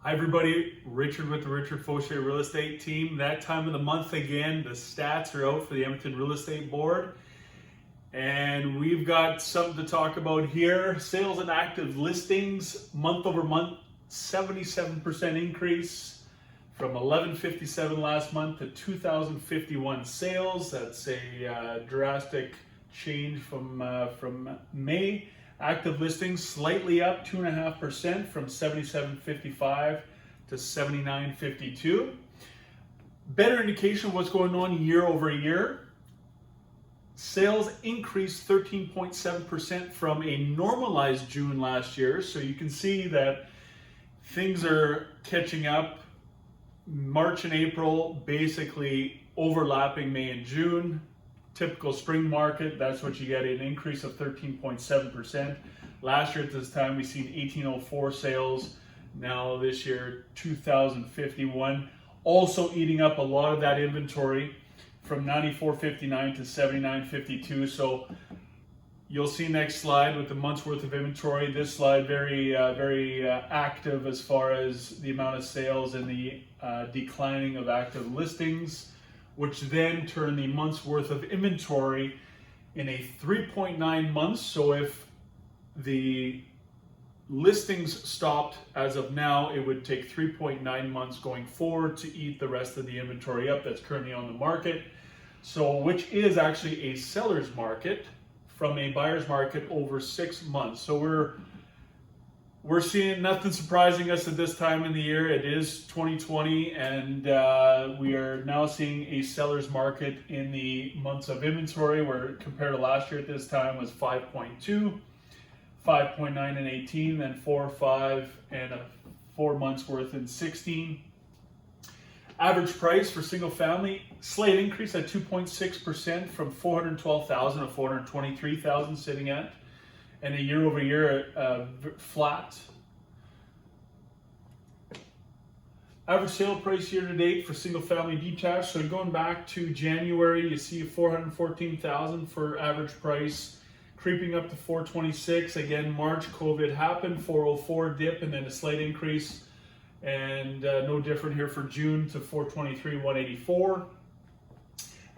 Hi everybody, Richard with the Richard Fauché Real Estate Team. That time of the month again, the stats are out for the Edmonton Real Estate Board. And we've got something to talk about here. Sales and active listings, month over month, 77% increase from 1157 last month to 2051 sales. That's a drastic change from May. Active listings slightly up 2.5% from 7755 to 7952. Better indication of what's going on year over year. Sales increased 13.7% from a normalized June last year. So you can see that things are catching up. March and April basically overlapping May and June. Typical spring market, that's what you get, an increase of 13.7%. Last year at this time, we've seen 1804 sales. Now this year, 2051. Also eating up a lot of that inventory from 9459 to 7952. So you'll see next slide with the month's worth of inventory. This slide very active as far as the amount of sales and the declining of active listings, which then turn the month's worth of inventory in a 3.9 months. So if the listings stopped as of now, it would take 3.9 months going forward to eat the rest of the inventory up that's currently on the market. So which is actually a seller's market from a buyer's market over 6 months. So we're seeing nothing surprising us at this time in the year. It is 2020, and we are now seeing a seller's market in the months of inventory, where compared to last year at this time was 5.2, 5.9 in 18, then 4, 5, and 4 months worth in 16. Average price for single family, slight increase at 2.6% from 412,000 to 423,000 sitting at. And a year over year flat. Average sale price year to date for single family detached. So going back to January, you see 414,000 for average price, creeping up to 426. Again, March COVID happened, 404 dip, and then a slight increase. And no different here for June to 423, 184.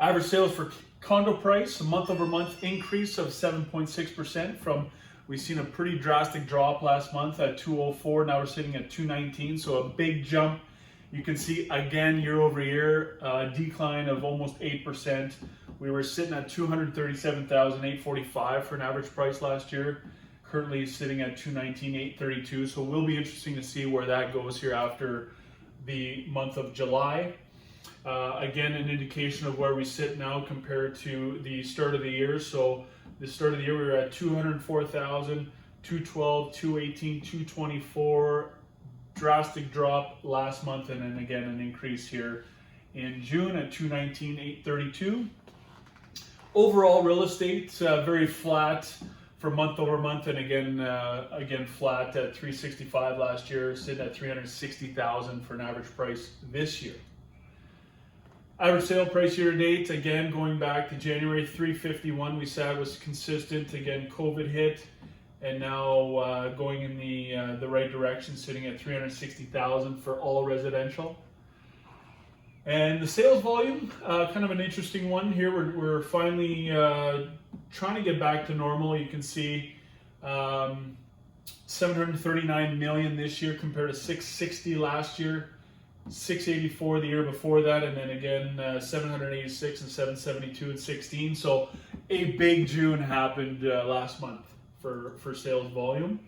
Average sales for condo price, a month over month increase of 7.6% from, we've seen a pretty drastic drop last month at 204. Now we're sitting at 219. So a big jump. You can see again, year over year, decline of almost 8%. We were sitting at 237,845 for an average price last year. Currently sitting at 219,832. So it will be interesting to see where that goes here after the month of July. Again, an indication of where we sit now compared to the start of the year. So the start of the year, we were at 204,000, 212, 218, 224. Drastic drop last month, and then again an increase here in June at 219,832. Overall real estate very flat for month over month, and again flat at 365 last year, sitting at 360,000 for an average price this year. Average sale price year to date, again going back to January, 351 we said was consistent. Again, COVID hit, and now going in the right direction, sitting at 360,000 for all residential. And the sales volume, kind of an interesting one here. We're finally trying to get back to normal. You can see 739 million this year compared to 660 last year. 684 the year before that, and then again 786 and 772 and 16. So a big June happened last month for sales volume.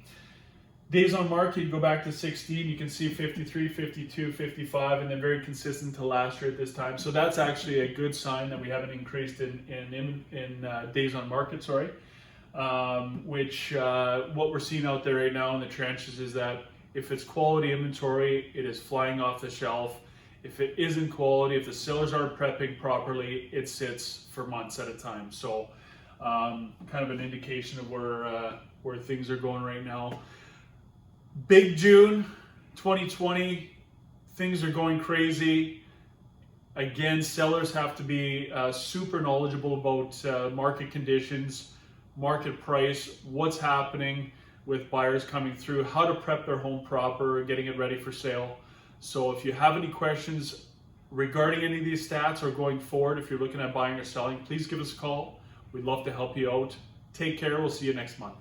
Days on market, you go back to 16, you can see 53, 52, 55, and then very consistent to last year at this time. So that's actually a good sign that we haven't increased in days on market, which what we're seeing out there right now in the trenches is that if it's quality inventory, it is flying off the shelf. If it isn't quality, if the sellers aren't prepping properly, it sits for months at a time. So kind of an indication of where things are going right now. Big June 2020, things are going crazy. Again, sellers have to be super knowledgeable about market conditions, market price, what's happening. with buyers coming through, how to prep their home proper, getting it ready for sale. So if you have any questions regarding any of these stats or going forward, if you're looking at buying or selling, please give us a call. We'd love to help you out. Take care. We'll see you next month.